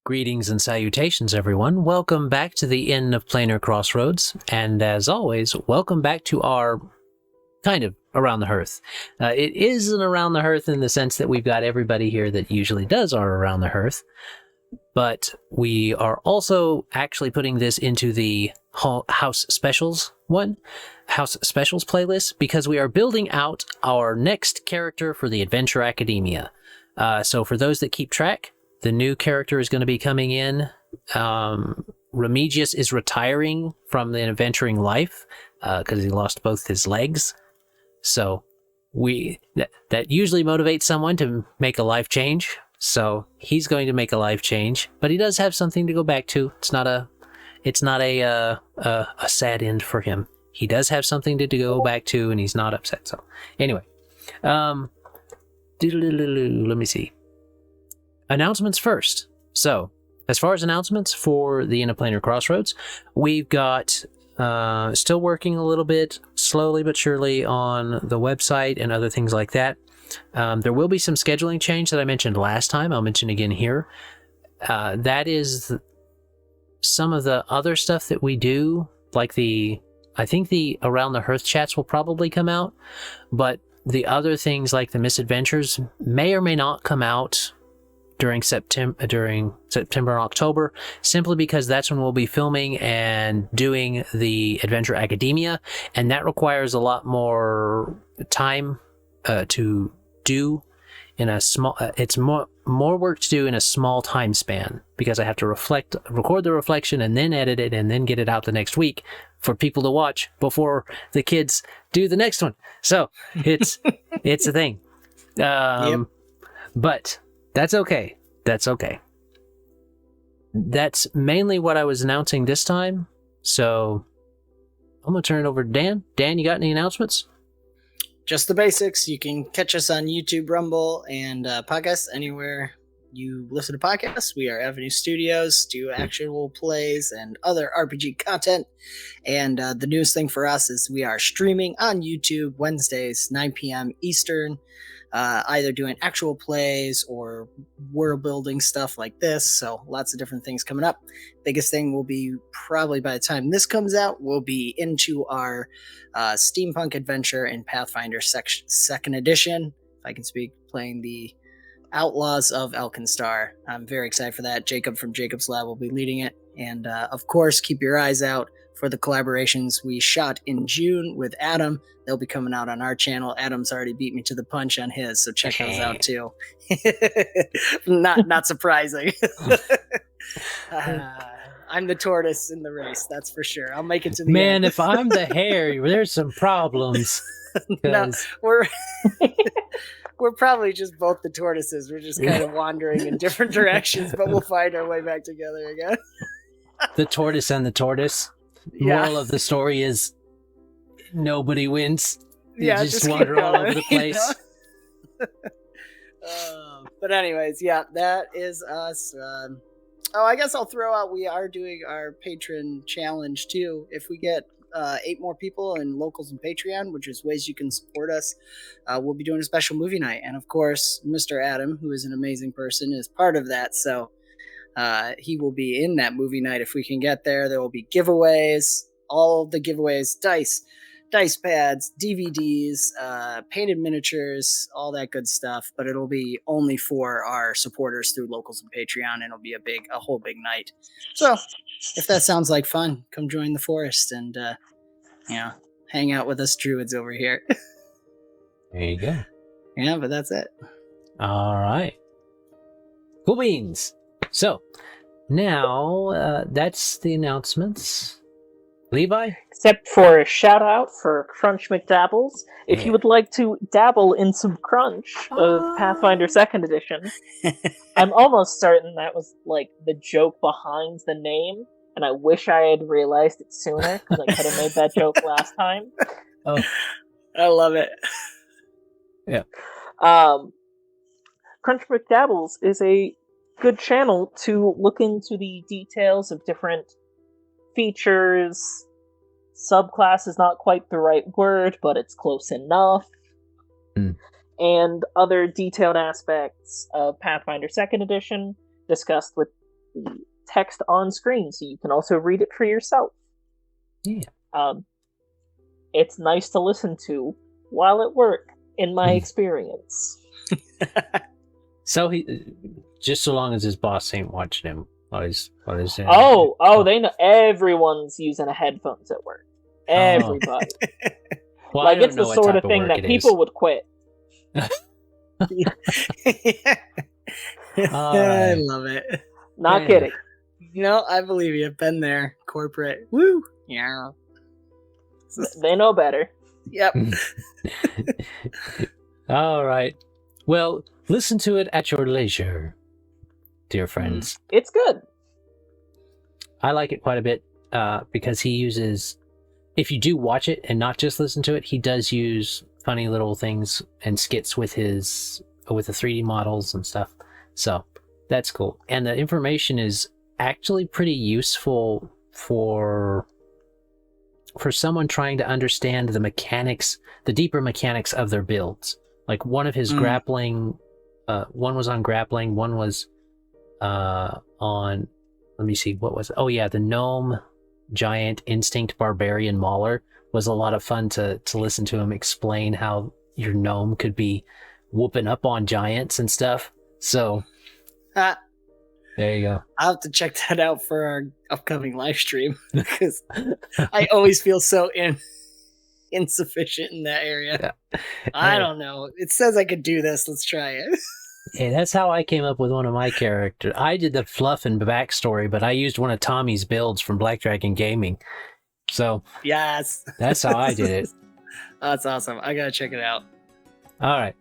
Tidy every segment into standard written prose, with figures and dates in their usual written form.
Greetings and salutations, everyone. Welcome back to the Inn of Planar Crossroads, and as always, welcome back to our kind of Around the Hearth. It is an Around the Hearth in the sense that we've got everybody here that usually does our Around the Hearth, but we are also actually putting this into the House Specials playlist, because we are building out our next character for the Adventure Academia. So for those that keep track, the new character is going to be coming in. Remigius is retiring from the adventuring life because he lost both his legs. So that usually motivates someone to make a life change. So he's going to make a life change, but he does have something to go back to. It's not a sad end for him. He does have something to go back to, and he's not upset. So anyway, let me see. Announcements first. So, as far as announcements for the Inn of Planar Crossroads, we've got still working a little bit slowly but surely on the website and other things like that. There will be some scheduling change that I mentioned last time. I'll mention again here. That is some of the other stuff that we do, like I think the Around the Hearth chats will probably come out, but the other things like the misadventures may or may not come out during September and October, simply because that's when we'll be filming and doing the Adventure Academia, and that requires a lot more time to do in a small. It's more work to do in a small time span, because I have to record the reflection, and then edit it, and then get it out the next week for people to watch before the kids do the next one. So it's a thing. Yep. But that's okay. That's mainly what I was announcing this time. So I'm going to turn it over to Dan. Dan, you got any announcements? Just the basics. You can catch us on YouTube, Rumble, and podcasts anywhere you listen to podcasts. We are Avenue Studios, do actual plays and other RPG content. And the newest thing for us is we are streaming on YouTube Wednesdays, 9 p.m. Eastern. Either doing actual plays or world building stuff like this. So lots of different things coming up. Biggest thing will be, probably by the time this comes out, we'll be into our steampunk adventure in Pathfinder second edition, if I can speak, playing the Outlaws of Elkinstar. I'm very excited for that. Jacob from Jacob's Lab will be leading it. And of course, keep your eyes out for the collaborations we shot in June with Adam. They'll be coming out on our channel. Adam's already beat me to the punch on his, so check those out too. Not surprising. I'm the tortoise in the race, that's for sure. I'll make it to the end. end. If I'm the hare, there's some problems. No, we're probably just both the tortoises. We're just kind of wandering in different directions, but we'll find our way back together again. The tortoise and the tortoise. Moral of the story is nobody wins. You just wander all over the place. You know? But anyways, yeah, that is us. I guess I'll throw out, we are doing our patron challenge too. If we get 8 more people and locals and Patreon, which is ways you can support us, we'll be doing a special movie night. And of course, Mr. Adam, who is an amazing person, is part of that. So he will be in that movie night if we can get there. There will be giveaways, all of the giveaways, dice pads, DVDs, painted miniatures, all that good stuff. But it'll be only for our supporters through locals and Patreon, and it'll be a whole big night. So if that sounds like fun, come join the forest and hang out with us druids over here. There you go. Yeah, but that's it. All right. Cool beans. So, now, that's the announcements. Levi? Except for a shout out for Crunch McDabbles. If you would like to dabble in some Crunch of Pathfinder 2nd Edition, I'm almost certain that was like the joke behind the name, and I wish I had realized it sooner, because I could have made that joke last time. Oh, I love it. Yeah. Crunch McDabbles is a good channel to look into the details of different features. Subclass is not quite the right word, but it's close enough. And other detailed aspects of Pathfinder 2nd Edition, discussed with the text on screen, so you can also read it for yourself. Yeah. It's nice to listen to while at work, in my experience. So he, just so long as his boss ain't watching him while he's there. Oh, they know everyone's using headphones at work. Everybody. Well, Like, I don't it's the know what sort type of thing work that it people is. would quit. I love it. Not Yeah. kidding. You know, I believe you. Been there. Corporate. Woo. Yeah. They know better. Yep. All right. Well, listen to it at your leisure, dear friends. It's good. I like it quite a bit because he uses, if you do watch it and not just listen to it, he does use funny little things and skits with the 3D models and stuff. So that's cool. And the information is actually pretty useful for someone trying to understand the mechanics, the deeper mechanics of their builds. Like one of his grappling, one was on grappling, one was on, let me see, what was it? Oh yeah, the gnome giant instinct barbarian mauler was a lot of fun to listen to him explain how your gnome could be whooping up on giants and stuff. So there you go. I'll have to check that out for our upcoming live stream because I always feel so insufficient in that area. Yeah. I don't know. It says I could do this. Let's try it. Hey, that's how I came up with one of my characters. I did the fluff and backstory, but I used one of Tommy's builds from Black Dragon Gaming. So Yes. that's how I did it. That's awesome. I gotta check it out. All right.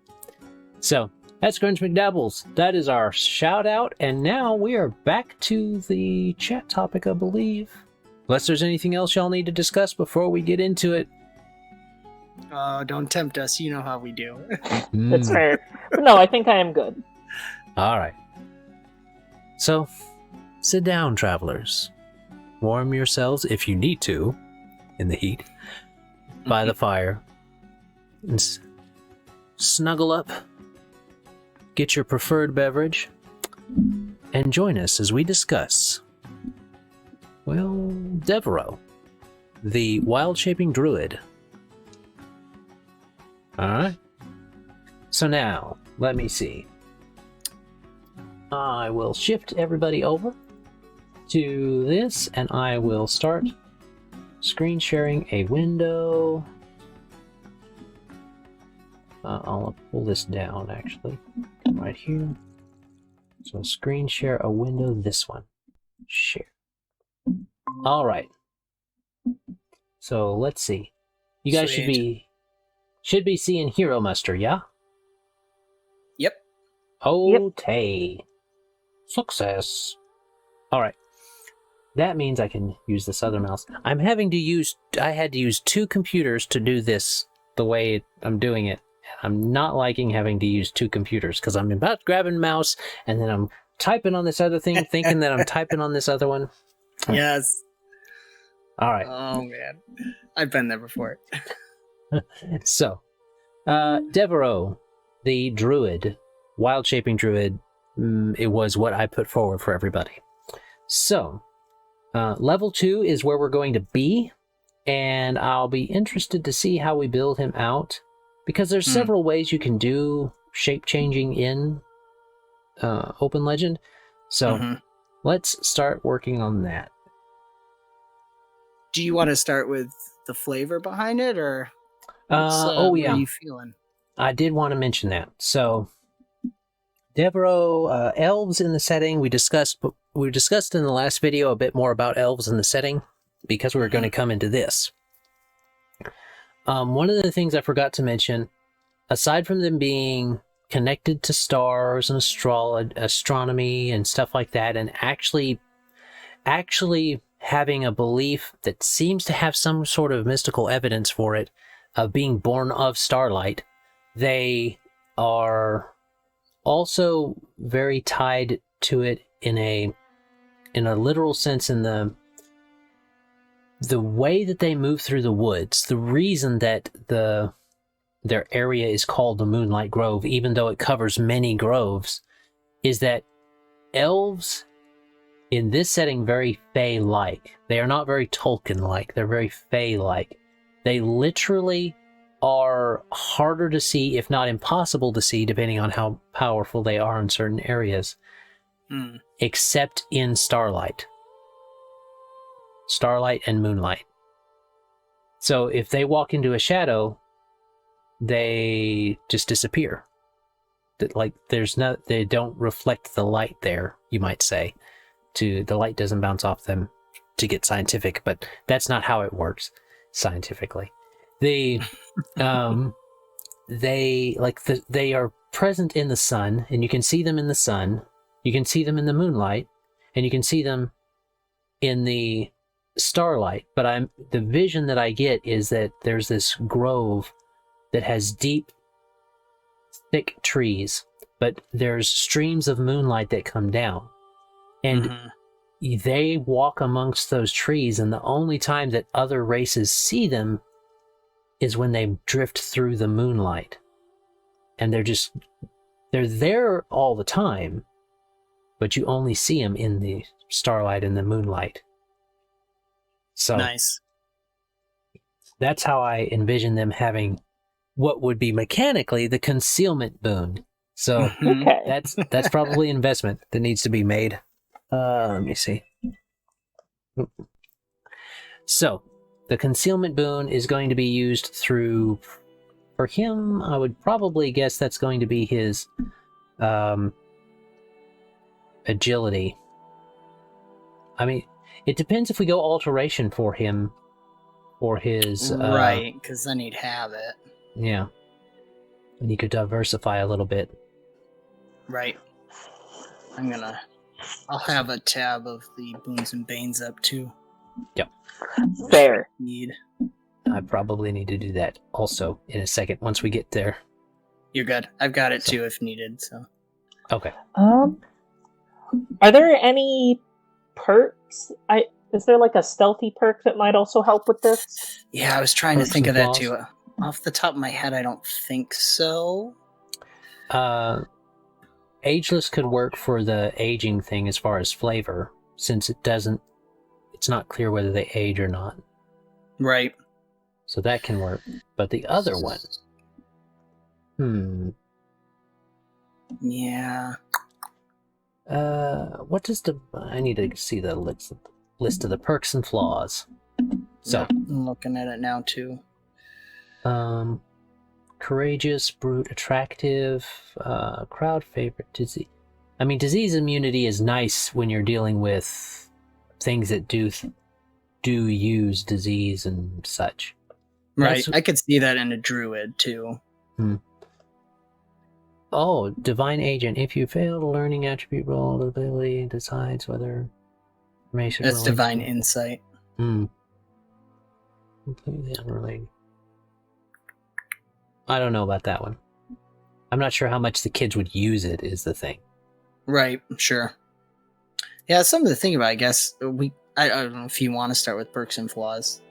So that's Grunge McDabbles. That is our shout out. And now we are back to the chat topic, I believe. Unless there's anything else y'all need to discuss before we get into it. Don't tempt us. You know how we do. That's fair. But no, I think I am good. All right. So, sit down, travelers. Warm yourselves, if you need to, in the heat, by the fire. And snuggle up. Get your preferred beverage. And join us as we discuss, well, Devereux, the wild-shaping druid. Alright. So now, let me see. I will shift everybody over to this, and I will start screen sharing a window. I'll pull this down, actually. Right here. So screen share a window, this one. Share. Alright. So let's see. You guys should be seeing Heromuster, yeah? Yep. Okay. Success. Alright. That means I can use this other mouse. I had to use two computers to do this the way I'm doing it. I'm not liking having to use two computers because I'm about grabbing a mouse and then I'm typing on this other thing, thinking that I'm typing on this other one. Yes. Alright. Oh, man. I've been there before. So, Devereux, the druid, wild-shaping druid, it was what I put forward for everybody. So, level 2 is where we're going to be, and I'll be interested to see how we build him out, because there's several ways you can do shape-changing in Open Legend. So, let's start working on that. Do you want to start with the flavor behind it, or yeah. what are you feeling? I did want to mention that. So, Devereux, elves in the setting. We discussed in the last video a bit more about elves in the setting because we were going to come into this. One of the things I forgot to mention, aside from them being connected to stars and astronomy and stuff like that, and actually having a belief that seems to have some sort of mystical evidence for it, of being born of starlight, they are also very tied to it in a literal sense, in the way that they move through the woods. The reason that their area is called the Moonlight Grove, even though it covers many groves, is that elves in this setting very Fae-like. They are not very Tolkien-like. They're very Fae-like. They literally are harder to see, if not impossible to see, depending on how powerful they are in certain areas, except in Starlight and Moonlight. So if they walk into a shadow, they just disappear. Like they don't reflect the light there, you might say. The light doesn't bounce off them, to get scientific, but that's not how it works scientifically. They they are present in the sun, and you can see them in the sun. You can see them in the moonlight, and you can see them in the starlight. But the vision that I get is that there's this grove that has deep, thick trees, but there's streams of moonlight that come down, and they walk amongst those trees, and the only time that other races see them is when they drift through the moonlight. And they're there all the time, but you only see them in the starlight and the moonlight. So nice. That's how I envision them having what would be mechanically the concealment boon. So that's probably investment that needs to be made. Let me see. So the concealment boon is going to be used through, for him, I would probably guess that's going to be his agility. I mean, it depends if we go alteration for him or his... right, because then he'd have it. Yeah. And he could diversify a little bit. Right. I'll have a tab of the boons and banes up too. Yep. Fair. Need. I probably need to do that also in a second once we get there. You're good. I've got it too if needed. So. Okay. Are there any perks? Is there like a stealthy perk that might also help with this? Yeah, I was trying to think of that too. Off the top of my head, I don't think so. Ageless could work for the aging thing as far as flavor, since it's not clear whether they age or not. Right. So that can work. But the other one... Yeah. What does I need to see the list of the perks and flaws. So... I'm looking at it now too. Courageous, brute, attractive, crowd favorite, disease. I mean, disease immunity is nice when you're dealing with things that do use disease and such. Right, I could see that in a druid too. Oh, divine agent. If you fail the learning attribute roll, the ability decides whether information. That's divine insight. Completely unrelated. I don't know about that one. I'm not sure how much the kids would use it, is the thing. Right, sure. Yeah, something to think about, I guess. I don't know if you want to start with perks and flaws.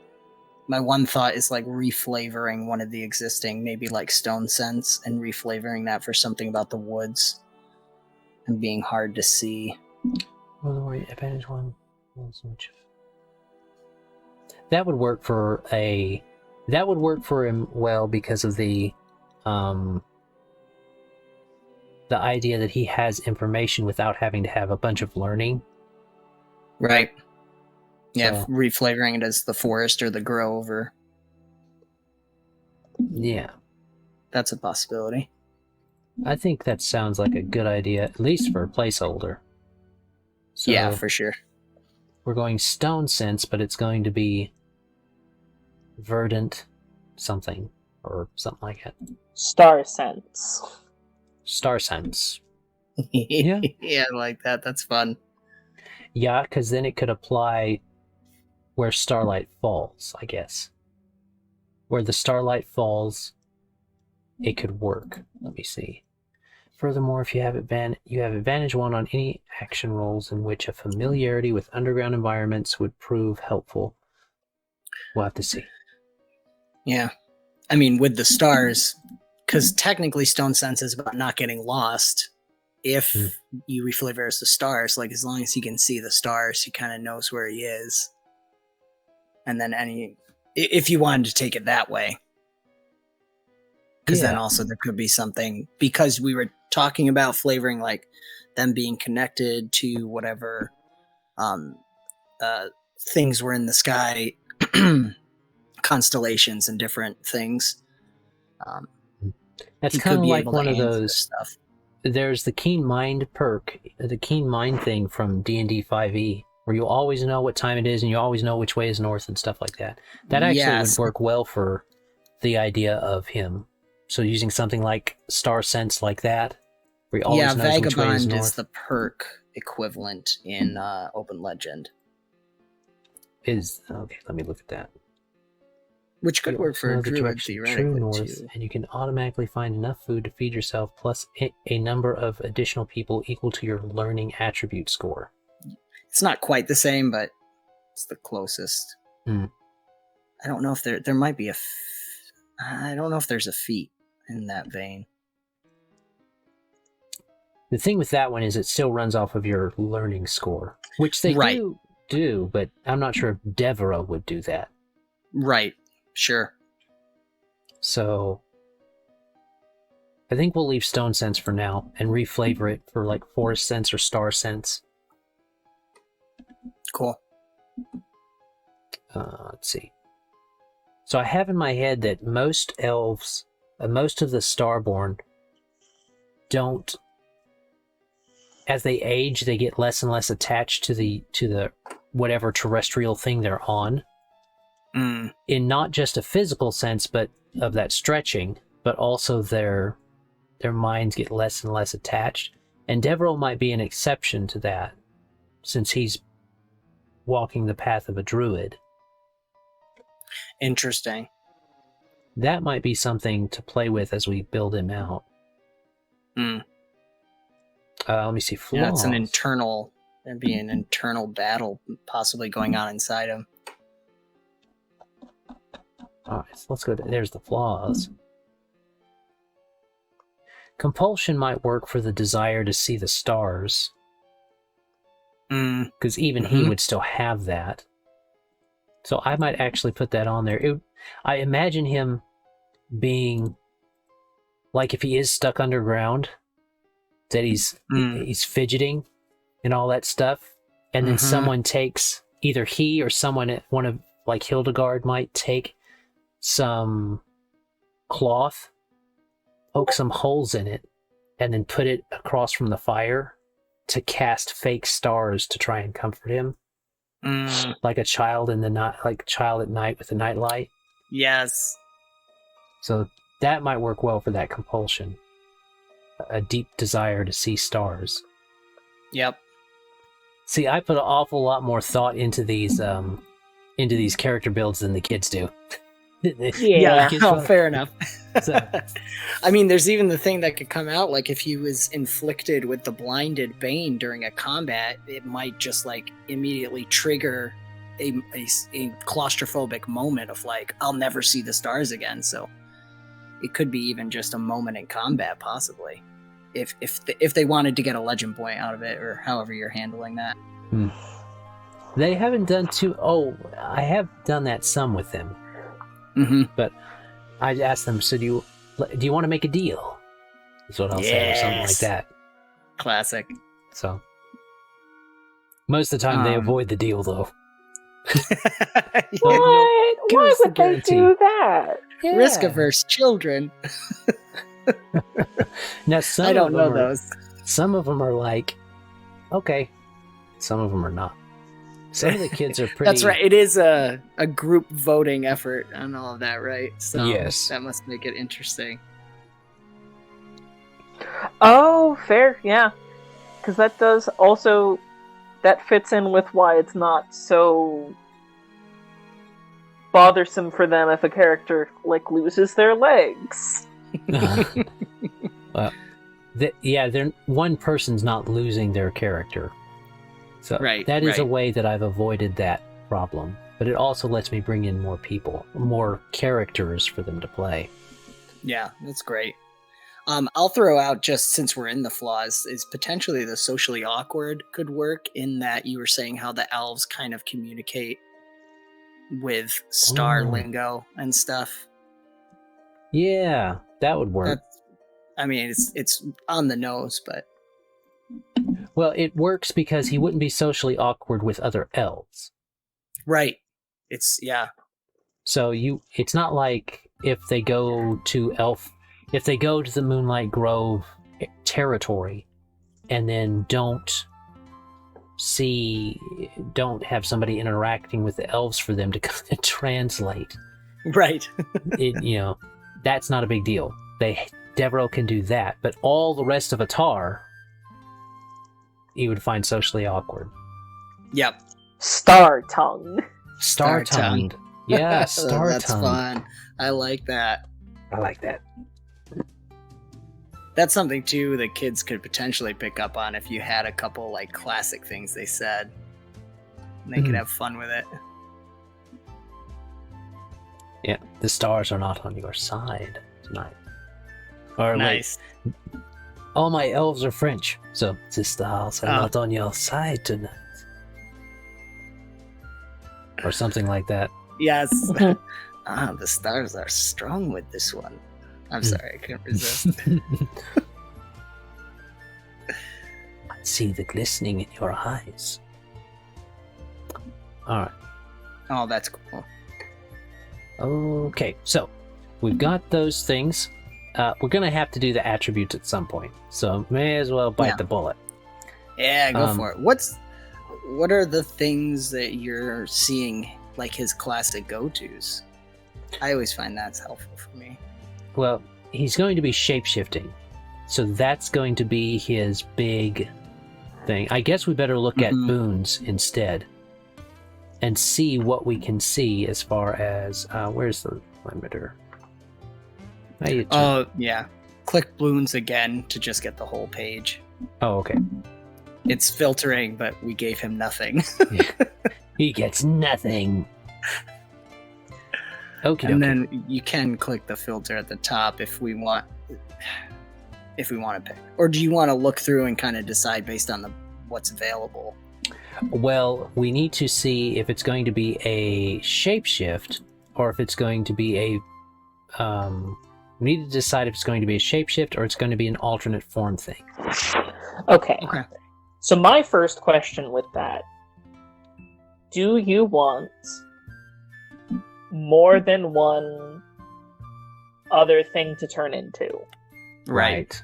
My one thought is like reflavoring one of the existing, maybe like Stone Sense, and reflavoring that for something about the woods and being hard to see. Well, advantage one. That would work for him well because of the idea that he has information without having to have a bunch of learning. Right. Yeah, So, reflavoring it as the forest or the grove, or yeah. that's a possibility. I think that sounds like a good idea, at least for a placeholder. So Yeah, for sure. we're going Stone Sense, but it's going to be Verdant something, or something like that. Star Sense. Star Sense. Yeah, I like that. That's fun. Yeah, because then it could apply where starlight falls, I guess. Where the starlight falls, it could work. Let me see. Furthermore, if you have advantage 1 on any action rolls in which a familiarity with underground environments would prove helpful. We'll have to see. Yeah. I mean, with the stars, because technically Stone Sense is about not getting lost if you reflavor as the stars, like as long as he can see the stars, he kind of knows where he is. And then if you wanted to take it that way, because then also there could be something, because we were talking about flavoring like them being connected to whatever things were in the sky, constellations and different things. That's kind of like one of those stuff. There's the Keen Mind perk, the Keen Mind thing from D&D 5e, where you always know what time it is and you always know which way is north and stuff like that. That actually would work well for the idea of him. So using something like Star Sense like that, where he always knows which way is north. Vagabond is the perk equivalent in Open Legend. Okay, let me look at that. Which could work for a druid theoretically north, too. And you can automatically find enough food to feed yourself, plus a number of additional people equal to your learning attribute score. It's not quite the same, but it's the closest. I don't know if there might be I don't know if there's a feat in that vein. The thing with that one is it still runs off of your learning score, which they do, but I'm not sure if Devereux would do that. Right. Sure. So I think we'll leave Stone Sense for now and reflavor it for like Forest Sense or Star Sense. Cool. Let's see. So I have in my head that most elves, most of the Starborn, don't, as they age, they get less and less attached to the whatever terrestrial thing they're on. In not just a physical sense, but of that stretching, but also their minds get less and less attached. And Devereux might be an exception to that, since he's walking the path of a druid. Interesting. That might be something to play with as we build him out. Let me see. Flaws. Yeah, there'd be an internal battle possibly going on inside him. All right, so let's go. There's the flaws. Compulsion might work for the desire to see the stars. Because even he would still have that. So I might actually put that on there. I imagine him being like, if he is stuck underground, that he's fidgeting and all that stuff, and then someone takes, either he or someone, one of like Hildegard might take some cloth, poke some holes in it, and then put it across from the fire to cast fake stars to try and comfort him. Like a child in the night, like child at night with a nightlight. Yes. So that might work well for that compulsion. A deep desire to see stars. Yep. See, I put an awful lot more thought into these character builds than the kids do. Yeah, fair enough. So. I mean, there's even the thing that could come out, like if he was inflicted with the blinded bane during a combat, it might just like immediately trigger a claustrophobic moment of like, I'll never see the stars again. So it could be even just a moment in combat, possibly, if they wanted to get a legend point out of it, or however you're handling that. They haven't done I have done that some with them. But I asked them, so do you want to make a deal? That's what I'll say, or something like that. Classic. So most of the time they avoid the deal, though. What? Why would they do that? Yeah. Risk-averse children. Now, I don't know those. Some of them are like, okay. Some of them are not. Some of the kids are pretty... That's right. It is a group voting effort and all of that, right? So yes. That must make it interesting. Oh, fair, yeah. Because that does also... That fits in with why it's not so bothersome for them if a character, like, loses their legs. Well, one person's not losing their character. So that is a way that I've avoided that problem. But it also lets me bring in more people, more characters for them to play. Yeah, that's great. I'll throw out, just since we're in the flaws, is potentially the socially awkward could work, in that you were saying how the elves kind of communicate with star lingo and stuff. Yeah, that would work. It's on the nose, but well, it works because he wouldn't be socially awkward with other elves. Right. So it's not like if they go to the Moonlight Grove territory and then don't have somebody interacting with the elves for them to kind of translate. Right. That's not a big deal. Devereux can do that, but all the rest of Atar, you would find socially awkward. Yep. Star-tongued. Star-tongued. Yeah, star-tongued. That's fun. I like that. That's something, too, that kids could potentially pick up on if you had a couple, like, classic things they said. And they could have fun with it. Yeah, the stars are not on your side tonight. Or nice. All my elves are French, so the stars are not on your side tonight. Or something like that. Yes. The stars are strong with this one. I'm sorry, I couldn't resist. I see the glistening in your eyes. Alright. Oh, that's cool. Okay, so we've got those things. We're going to have to do the attributes at some point, so may as well bite the bullet. Yeah, go for it. What are the things that you're seeing, like his classic go-tos? I always find that's helpful for me. Well, he's going to be shapeshifting, so that's going to be his big thing. I guess we better look at boons instead and see what we can see as far as where's the limiter? Yeah. Click boons again to just get the whole page. Oh, okay. It's filtering, but we gave him nothing. He gets nothing. Okay. And then you can click the filter at the top if we want to pick. Or do you want to look through and kind of decide based on what's available? Well, we need to see if it's going to be a shapeshift or if it's going to be a we need to decide if it's going to be a shapeshift or it's going to be an alternate form thing. Okay. So my first question with that, do you want more than one other thing to turn into? Right.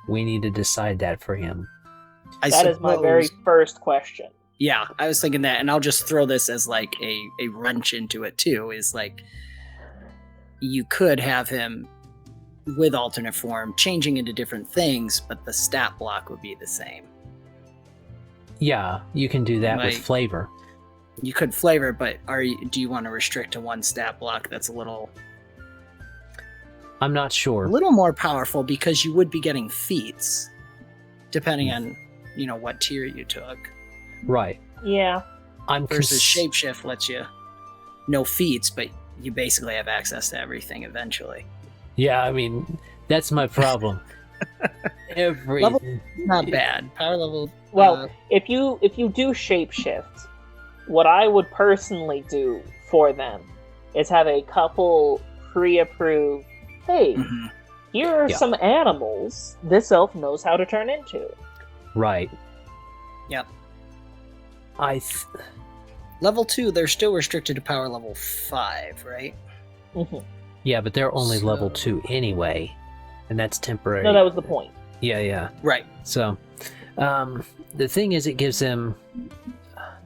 We need to decide that for him. That is my very first question. Yeah, I was thinking that, and I'll just throw this as like a wrench into it too, is like you could have him with alternate form changing into different things, but the stat block would be the same. Yeah, you can do that with flavor. You could flavor, but do you want to restrict to one stat block that's a little... I'm not sure. A little more powerful, because you would be getting feats, depending on, what tier you took. Right. Yeah. Versus Shapeshift lets you no feats, but you basically have access to everything eventually. Yeah, I mean, that's my problem. Everything. Level not bad. Power level... Well, if you do Shapeshift, what I would personally do for them is have a couple pre-approved, hey, here are some animals this elf knows how to turn into. Right. Yep. Level 2, they're still restricted to power level 5, right? Mm-hmm. Yeah, but they're only level 2 anyway, and that's temporary. No, that was the point. Yeah. Right. So, the thing is, it gives them...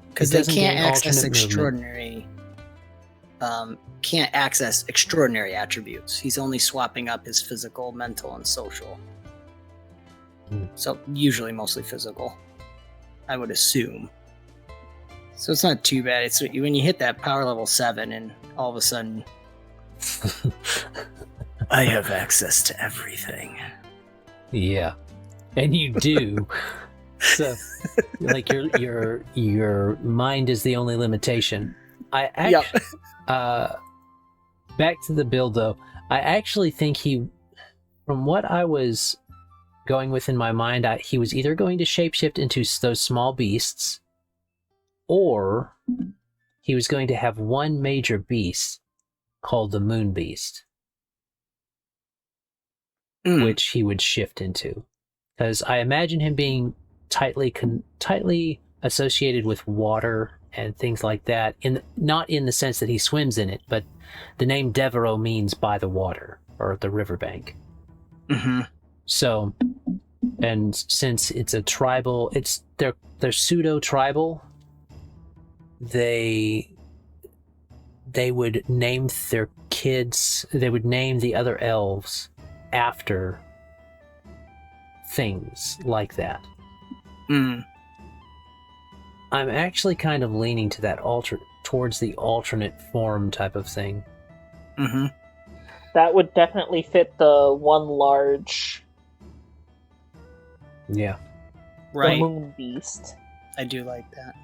Because they can't access extraordinary... can't access extraordinary attributes. He's only swapping up his physical, mental, and social. So, usually mostly physical, I would assume. So it's not too bad. It's when you hit that power level 7 and all of a sudden... I have access to everything. Yeah. And you do. So, like, your mind is the only limitation. Back to the build, though. I actually think from what I was going with in my mind, he was either going to shapeshift into those small beasts, or he was going to have one major beast called the Moon Beast, which he would shift into. Because I imagine him being tightly associated with water and things like that. Not in the sense that he swims in it, but the name Devereux means by the water or the riverbank. Mm-hmm. So, and since it's a tribal, they're pseudo-tribal, they would name their kids, they would name the other elves after things like that. Mm. I'm actually kind of leaning to that towards the alternate form type of thing. Mm-hmm. That would definitely fit the one large... Yeah. Right. The Moon Beast. I do like that.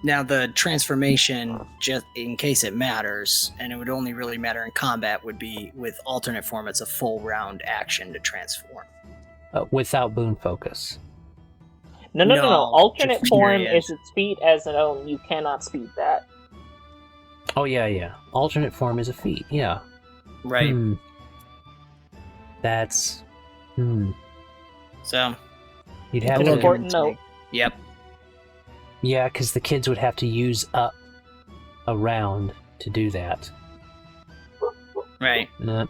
Now, the transformation, just in case it matters, and it would only really matter in combat, would be with alternate form. It's a full round action to transform. Without boon focus. No. Alternate just form period. is its feat as an own. You cannot speed that. Oh, yeah. Alternate form is a feat, yeah. Right. That's... So... You'd have An to... important note. Yep. Yeah, because the kids would have to use up a round to do that. Right. No.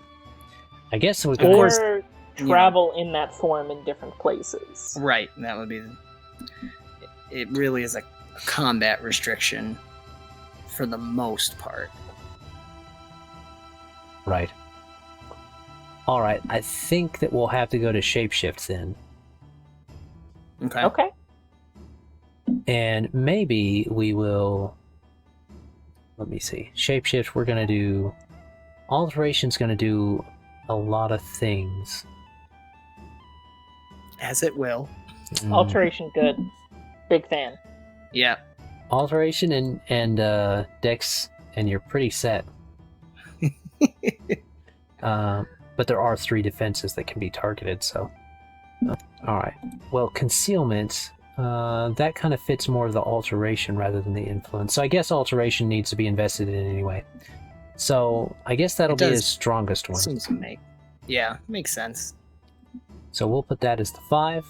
I guess we're Of going course, Or travel in that form in different places. Right. That would be... It really is a combat restriction for the most part. Right. Alright, I think that we'll have to go to Shapeshift then. Okay. And maybe we will... Let me see. Shapeshift, we're going to do... Alteration's going to do a lot of things. As it will. Alteration, good. Big fan. Yeah. Alteration and Dex, and you're pretty set. But there are 3 defenses that can be targeted, so... Alright. Well, Concealment, that kind of fits more of the Alteration rather than the Influence. So I guess Alteration needs to be invested in anyway. So I guess that'll be his strongest one. Seems to make... Yeah, makes sense. So we'll put that as the 5.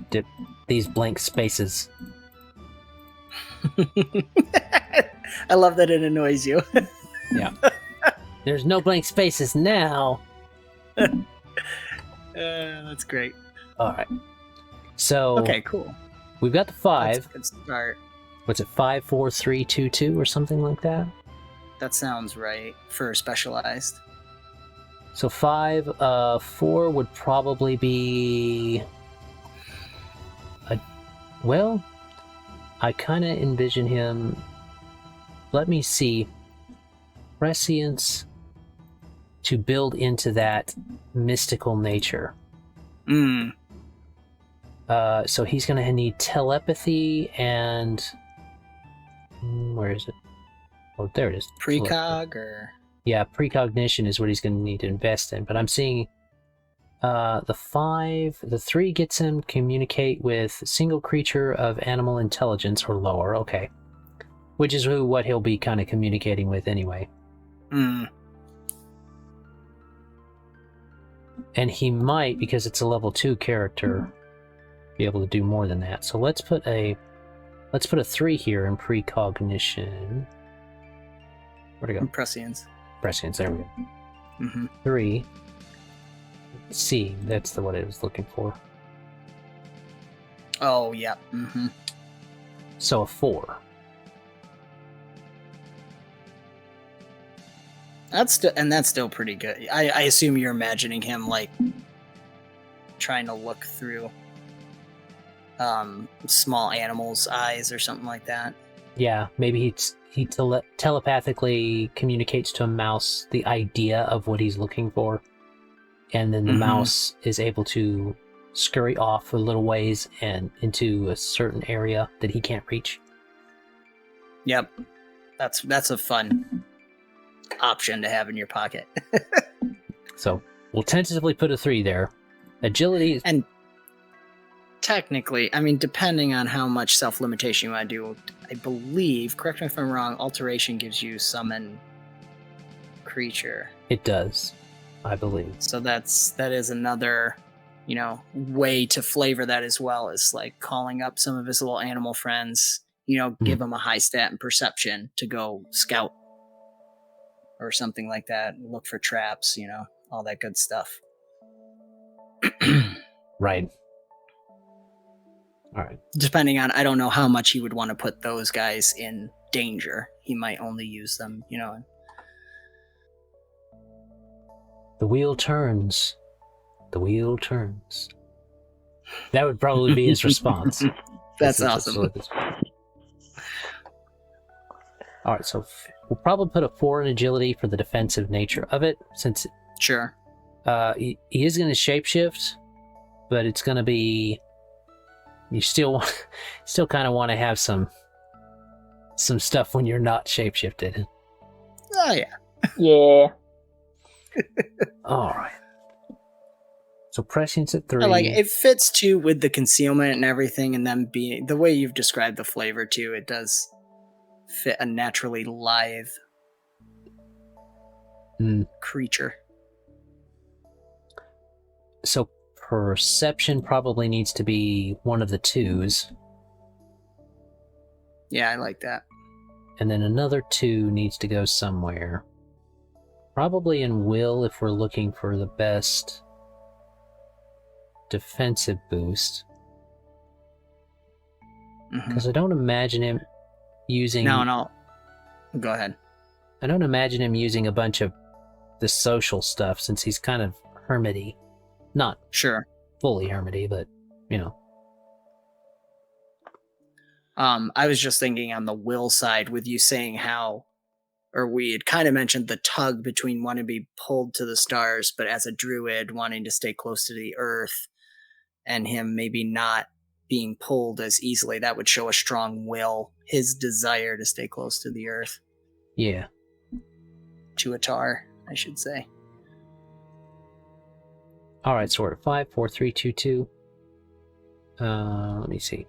Dip. These blank spaces. I love that it annoys you. Yeah. There's no blank spaces now. That's great. Alright. So Okay, cool. we've got the 5. That's a good start. What's it, 5, 4, 3, 2, 2 or something like that? That sounds right for specialized. So 5, 4 would probably be... Well, I kind of envision him... Let me see. Prescience to build into that mystical nature. So he's going to need telepathy and... Where is it? Oh, there it is. Precog or... Yeah, precognition is what he's going to need to invest in. But I'm seeing the 5, the 3 gets him communicate with a single creature of animal intelligence or lower. Okay. Which is what he'll be kind of communicating with anyway. And he might, because it's a level 2 character, be able to do more than that. So let's put a 3 here in precognition. Where'd it go? Prescience. Prescience, there we go. 3. C, that's what I was looking for. Oh, yeah. So a 4. That's still pretty good. I assume you're imagining him like trying to look through small animals' eyes or something like that. Yeah, maybe he telepathically communicates to a mouse the idea of what he's looking for, and then the mouse is able to scurry off a little ways and into a certain area that he can't reach. Yep, that's a fun option to have in your pocket. So we'll tentatively put a 3 there. Agility is... And technically, I mean, depending on how much self-limitation you want to do, I believe, correct me if I'm wrong, Alteration gives you summon creature. It does, I believe. So that is another, way to flavor that as well, as like calling up some of his little animal friends, give him a high stat and perception to go scout or something like that, look for traps, all that good stuff. Right. All right. Depending on, I don't know how much he would want to put those guys in danger. He might only use them, The wheel turns. The wheel turns. That would probably be his response. That's awesome. All right, so we'll probably put a 4 in agility for the defensive nature of it, since Sure. He is going to shapeshift, but it's going to be... You still kind of want to have some stuff when you're not shapeshifted. Oh, yeah. Yeah. All right. So Prescience at 3. I like it. It fits too with the concealment and everything, and then being the way you've described the flavor too. It does fit a naturally lithe creature. So Perception probably needs to be one of the 2s. Yeah, I like that. And then another 2 needs to go somewhere. Probably in Will if we're looking for the best defensive boost. Because I don't imagine him using... No. Go ahead. I don't imagine him using a bunch of the social stuff since he's kind of hermity. Not sure fully hermity, but, I was just thinking on the will side with you saying how, or we had kind of mentioned the tug between wanting to be pulled to the stars, but as a druid wanting to stay close to the earth, and him maybe not being pulled as easily. That would show a strong will, his desire to stay close to the earth. Yeah. To Atar, I should say. All right, so we're at 5, 4, 3, 2, 2. Let me see.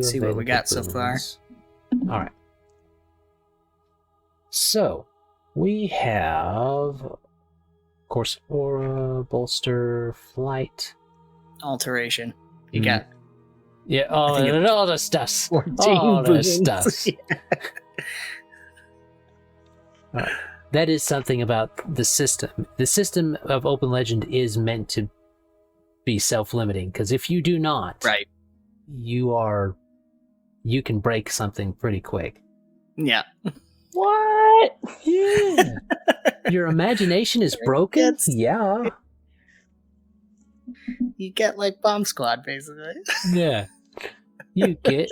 See what we got so far. All right. So we have, of course, aura, bolster, flight, alteration. You got. Yeah, all the stuff. 14 all the boosts. stuff. Yeah. All right. That is something about the system. The system of Open Legend is meant to be self-limiting, because if you do not, right, you can break something pretty quick. Yeah. What? Yeah. Your imagination is broken? Yeah. You get like Bomb Squad, basically. Yeah. You get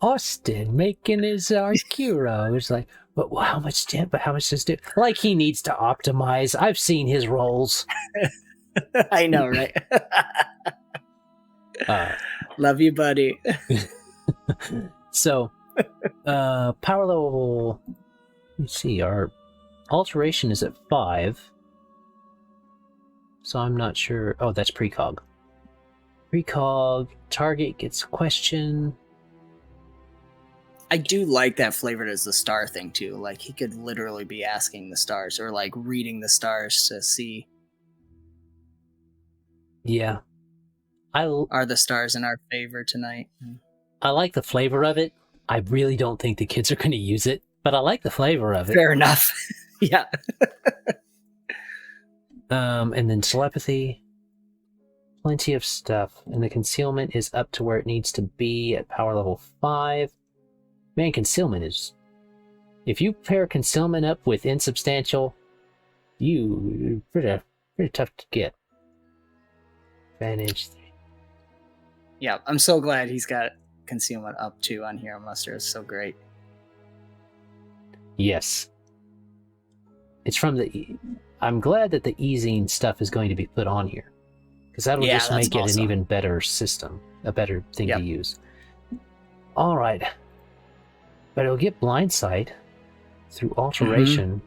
Austin making his Arkiro. It's like, but how much does it do? Like he needs to optimize. I've seen his rolls. I know, right? Love you, buddy. So, power level. Let's see. Our alteration is at 5. So I'm not sure. Oh, that's precog. Precog. Target gets question. I do like that flavored as the star thing too. Like he could literally be asking the stars or like reading the stars to see. Yeah. Are the stars in our favor tonight? I like the flavor of it. I really don't think the kids are going to use it, but I like the flavor of it. Fair enough. Yeah. And then telepathy. Plenty of stuff. And the concealment is up to where it needs to be at power level 5. Man, concealment is... If you pair concealment up with insubstantial, you're pretty tough to get. Advantage. Yeah, I'm so glad he's got concealment up too on Heromuster. It's so great. Yes. It's from the... I'm glad that the easing stuff is going to be put on here. Because that'll just make it an even better system. A better thing to use. Alright. But it'll get blind sight. through alteration.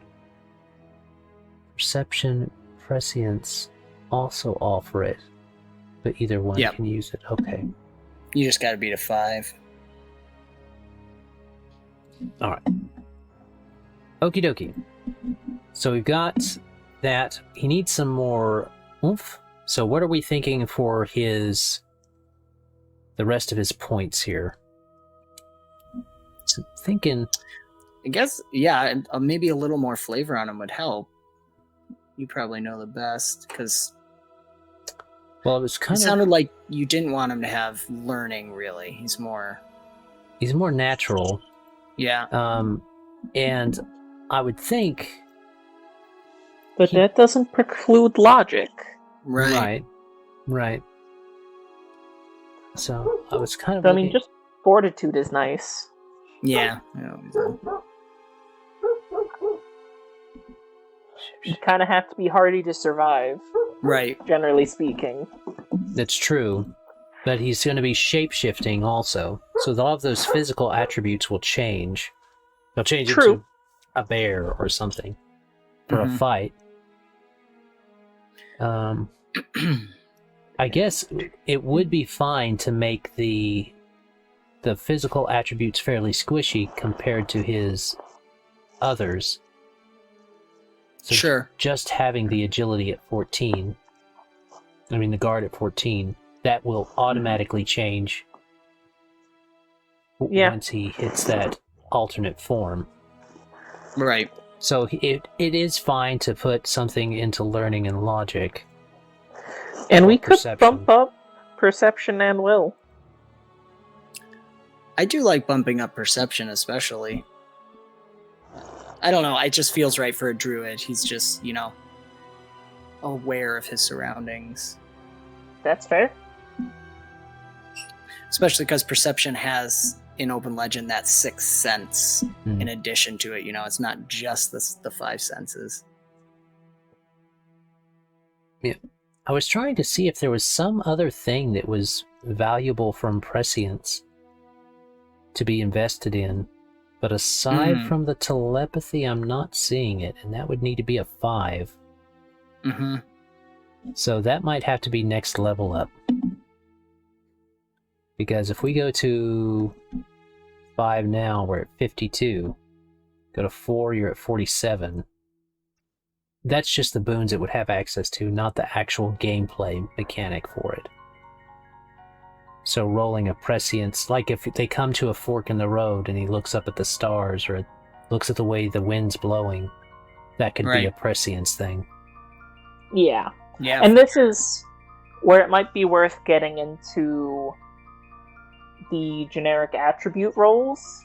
Perception, prescience also offer it, but either one can use it. Okay. You just gotta beat a 5. Alright. Okie dokie. So we've got that. He needs some more oomph. So what are we thinking for the rest of his points here? So thinking... I guess, maybe a little more flavor on him would help. You probably know the best, because... Well, it was kind of... It sounded like you didn't want him to have learning, really. He's more natural. Yeah. And I would think... But that doesn't preclude logic. Right. So, I was kind of... I mean, just fortitude is nice. Yeah. You kind of have to be hardy to survive. Right. Generally speaking. That's true. But he's going to be shape-shifting also. So all of those physical attributes will change. They'll change into a bear or something for a fight. I guess it would be fine to make the physical attributes fairly squishy compared to his others. So just having the agility at 14, the guard at 14, that will automatically change once he hits that alternate form. Right. So it is fine to put something into learning and logic. And we could bump up perception and will. I do like bumping up perception, especially. I don't know, it just feels right for a druid. He's just, aware of his surroundings. That's fair. Especially because perception has, in Open Legend, that 6th sense in addition to it. It's not just the 5 senses. Yeah. I was trying to see if there was some other thing that was valuable from Prescience to be invested in. But aside from the telepathy, I'm not seeing it, and that would need to be a 5. Mm-hmm. So that might have to be next level up. Because if we go to 5 now, we're at 52. Go to 4, you're at 47. That's just the boons it would have access to, not the actual gameplay mechanic for it. So rolling a prescience, like if they come to a fork in the road and he looks up at the stars or looks at the way the wind's blowing, that could be a prescience thing. Yeah. And this is where it might be worth getting into the generic attribute rolls,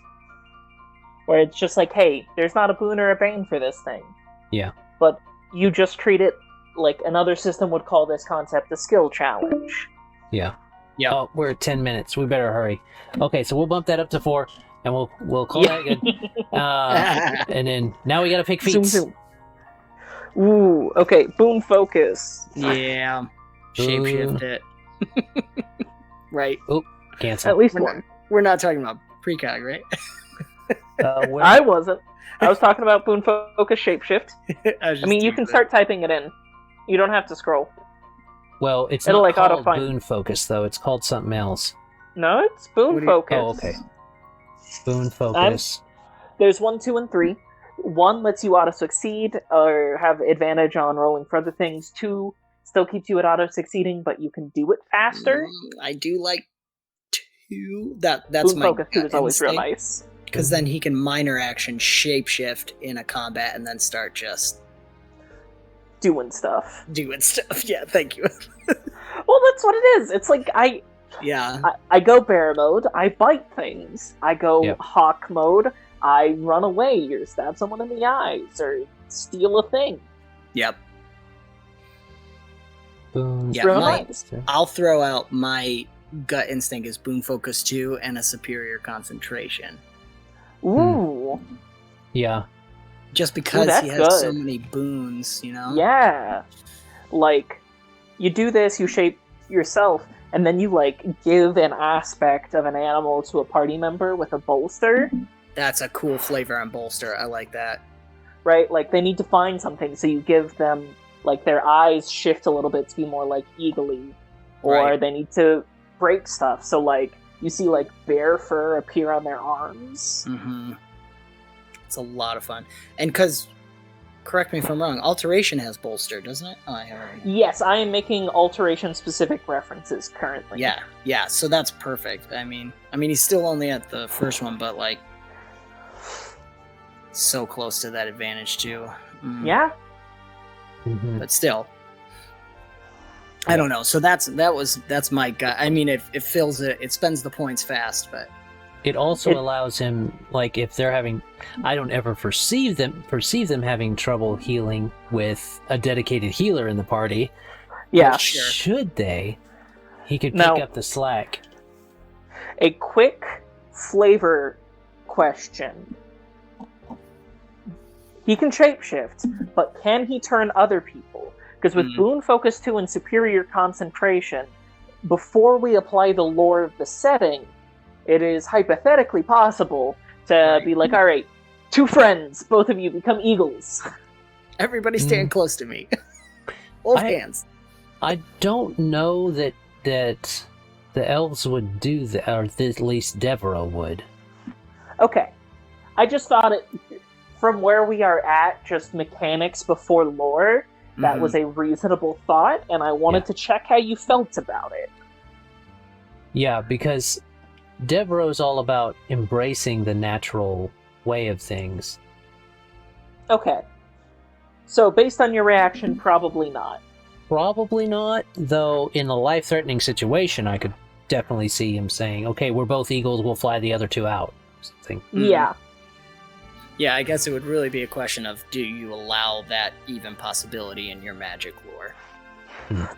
where it's just like, hey, there's not a boon or a bane for this thing. Yeah. But you just treat it like another system would call this concept a skill challenge. Yeah. Yeah. Oh, we're at 10 minutes. We better hurry. Okay, so we'll bump that up to 4, and we'll call that good. And then now we gotta pick Feats. Zoom. Ooh, okay. Boon focus. Yeah. Shapeshift it. Right. Oh, cancel. At least one. We're not talking about precog, right? I wasn't. I was talking about boon focus shapeshift. You can start typing it in. You don't have to scroll. Well, it's It'll not called autofind. Boon Focus, though. It's called something else. No, it's Boon Focus. Oh, okay. Boon Focus. There's 1, 2, and 3. 1 lets you auto-succeed, or have advantage on rolling for other things. 2 still keeps you at auto-succeeding, but you can do it faster. I do like 2. That's Boon my Focus 2 is always real nice. Because then he can minor action shapeshift in a combat and then start just... Doing stuff. Yeah, thank you. Well, that's what it is. It's like I go bear mode, I bite things. I go hawk mode, I run away or stab someone in the eyes or steal a thing. Yep. Boon. Yeah, I'll throw out my gut instinct is Boon Focus 2 and a superior concentration. Ooh. Yeah. Just because he has so many boons, Yeah. Like, you do this, you shape yourself, and then you, give an aspect of an animal to a party member with a bolster. That's a cool flavor on bolster. I like that. Right? Like, they need to find something, so you give them, like, their eyes shift a little bit to be more, like, eagly. Or Right. they need to break stuff, so, like, you see, like, bear fur appear on their arms. Mm-hmm. It's a lot of fun. And because, correct me if I'm wrong, Alteration has bolster, doesn't it? Oh, I haven't. Yes, I am making alteration-specific references currently. Yeah, so that's perfect. I mean, he's still only at the first one, but, like, so close to that advantage, too. Yeah? Mhm. But still. I don't know. So that's my gut. I mean, it fills it. It spends the points fast, but It also allows him, like, if they're having, I don't ever perceive them having trouble healing with a dedicated healer in the party. Yeah. But should they, he could pick Now- up the slack. A quick flavor question. He can shapeshift, but can he turn other people? Because with Boon Focus 2 and Superior Concentration, before we apply the lore of the setting, it is hypothetically possible to be like, alright, 2 friends, both of you become eagles. everybody stand close to me. Hold hands. I don't know that the elves would do that, or at least Devereux would. Okay. I just thought from where we are at, just mechanics before lore, that was a reasonable thought, and I wanted to check how you felt about it. Yeah, because Devereux is all about embracing the natural way of things. Okay. So, based on your reaction, probably not. Probably not, though in a life-threatening situation, I could definitely see him saying, okay, we're both eagles, we'll fly the other 2 out. Something. Yeah. Yeah, I guess it would really be a question of, do you allow that even possibility in your magic lore?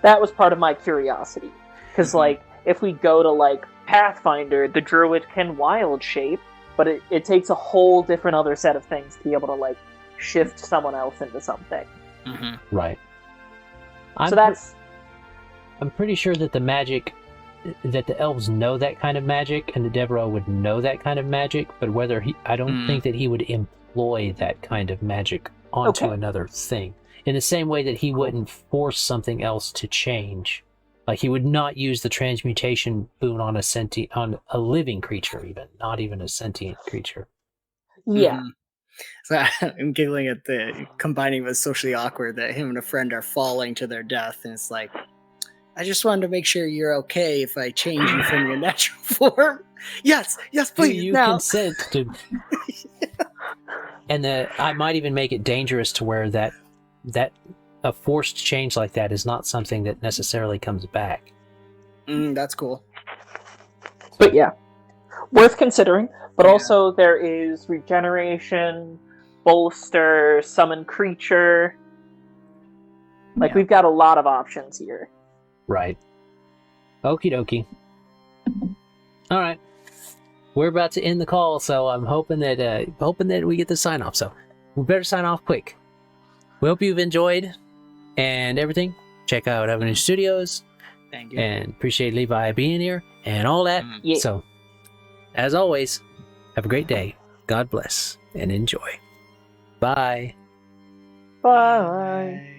That was part of my curiosity. Because, like, if we go to, like, Pathfinder, the druid can wild shape, but it takes a whole different other set of things to be able to, like, shift someone else into something. Right. I'm pretty sure that the magic, that the elves know that kind of magic, and the Devereux would know that kind of magic, but whether I don't think that he would employ that kind of magic onto another thing. In the same way that he wouldn't force something else to change. Like, he would not use the transmutation boon on a living creature, even, not even a sentient creature. Yeah. So I'm giggling at combining with socially awkward that him and a friend are falling to their death, and it's like, I just wanted to make sure you're okay if I change you from your natural form. Yes, please. Do you now. consent to? And I might even make it dangerous to where that a forced change like that is not something that necessarily comes back. That's cool. But yeah, worth considering. But also there is regeneration, bolster, summon creature. Like, we've got a lot of options here. Right. Okie dokie. All right. We're about to end the call, so I'm hoping that we get the sign off. So we better sign off quick. We hope you've enjoyed and everything. Check out Avenue Studios. Thank you. And appreciate Levi being here and all that. Yeah. So, as always, have a great day. God bless and enjoy. Bye. Bye.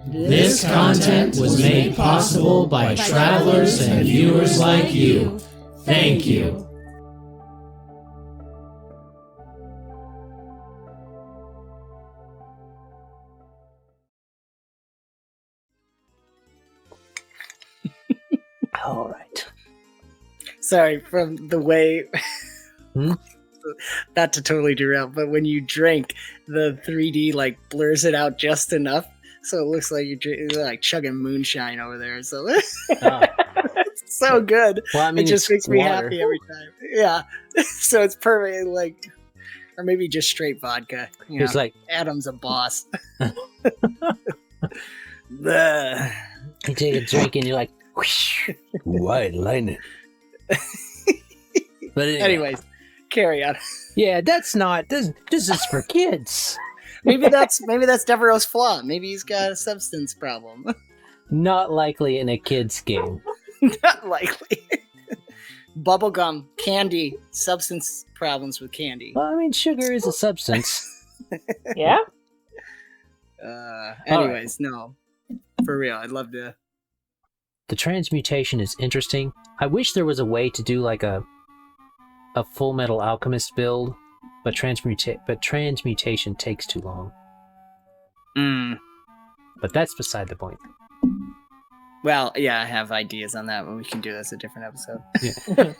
This content was made possible by travelers and viewers like you. Thank you. All right. Sorry, from the way... Not to totally derail, but when you drink, the 3D, like, blurs it out just enough, so it looks like you're like chugging moonshine over there. So it's so good. Well, I mean, it just makes me water. happy every time. Yeah. So it's perfect. Like, or maybe just straight vodka. You It's know, like Adam's a boss. Bleh. you take a drink and you're like, whoosh, white lightning. But Anyways, carry on. yeah, that's not. This is for kids. Maybe that's Devereux's flaw. Maybe he's got a substance problem. Not likely in a kid's game. Not likely. Bubblegum, candy, substance problems with candy. Well, I mean, sugar is a substance. Yeah? Anyways, no. For real, I'd love to. The transmutation is interesting. I wish there was a way to do like a Full Metal Alchemist build, but transmutation takes too long. But that's beside the point. Well, yeah, I have ideas on that, but we can do this a different episode. Yeah.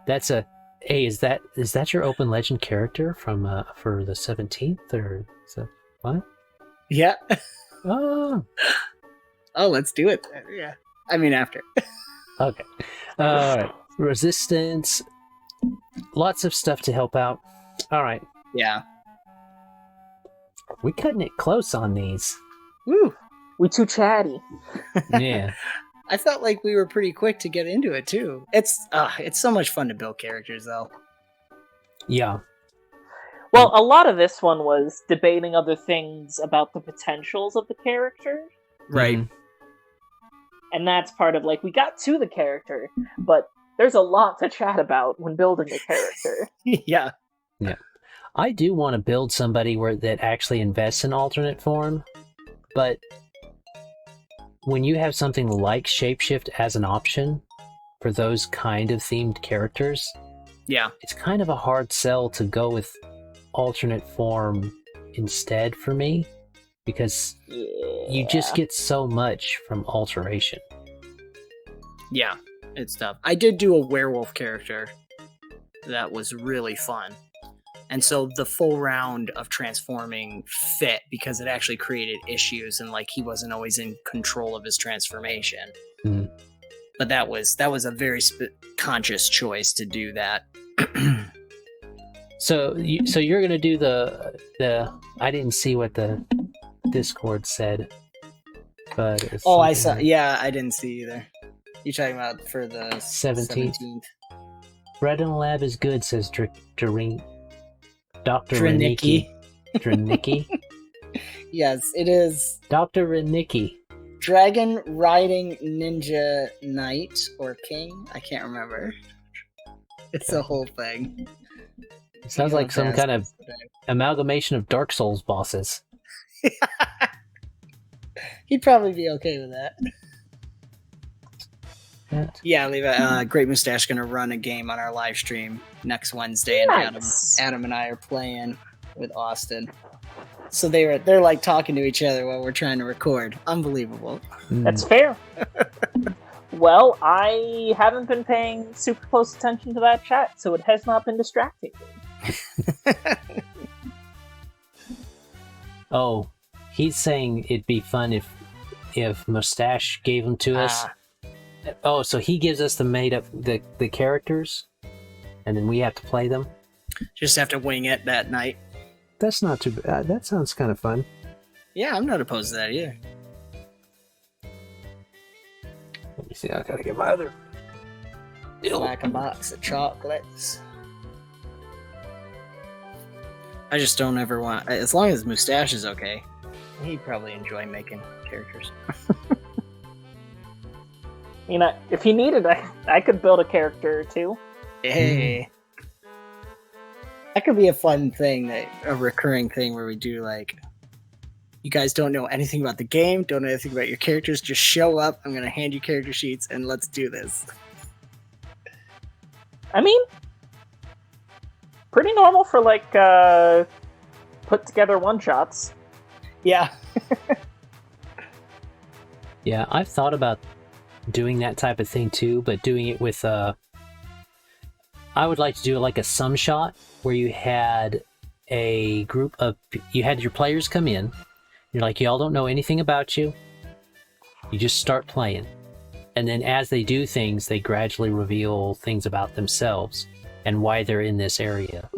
That's a. Hey, is that your open legend character from for the 17th or so? What? Yeah. Oh. Oh, let's do it. Yeah. I mean, after. Okay. All right. Resistance. Lots of stuff to help out. All right. Yeah. We're cutting it close on these. Woo. We too chatty. Yeah. I felt like we were pretty quick to get into it too. It's so much fun to build characters, though. Yeah. Well, a lot of this one was debating other things about the potentials of the character. Right. Mhm. And that's part of, like, we got to the character, but there's a lot to chat about when building a character. Yeah. I do want to build somebody that actually invests in alternate form, but when you have something like Shapeshift as an option for those kind of themed characters, Yeah. it's kind of a hard sell to go with alternate form instead for me, because you just get so much from alteration. Yeah. It's tough. I did do a werewolf character that was really fun. And so the full round of transforming fit because it actually created issues and like he wasn't always in control of his transformation. Mhm. But that was a very conscious choice to do that. So you're gonna do the I didn't see what the Discord said, but it's Oh, I something saw. Yeah, I didn't see either. You talking about for the 17th? 17th? Bread in the lab is good, says Dr. Drinicki. Drinicki. Yes, it is. Dr. Drinicki. Dragon Riding Ninja Knight or King. I can't remember. It's a whole thing. It sounds like some kind of amalgamation of Dark Souls bosses. He'd probably be okay with that. Yeah, Levi, Great Mustache gonna run a game on our live stream next Wednesday, and Nice. Adam and I are playing with Austin. So they're like talking to each other while we're trying to record. Unbelievable. That's fair. Well, I haven't been paying super close attention to that chat, so it has not been distracting me. Oh, he's saying it'd be fun if Mustache gave them to us. Oh, so he gives us the characters, and then we have to play them? Just have to wing it that night. That's not too bad. That sounds kind of fun. Yeah, I'm not opposed to that either. Let me see. I gotta get my other. Like a box of chocolates. I just don't ever want. As long as Mustache is okay, he'd probably enjoy making characters. You know, if he needed, I could build a character or two. Hey. That could be a fun thing, a recurring thing where we do like, you guys don't know anything about the game, don't know anything about your characters, just show up, I'm going to hand you character sheets, and let's do this. I mean, pretty normal for like put together one-shots. Yeah. Yeah, I've thought about doing that type of thing too, but doing it with I would like to do like a sum shot where you had a group of you had your players come in. You're like, y'all don't know anything about you. You just start playing. And then as they do things, they gradually reveal things about themselves and why they're in this area.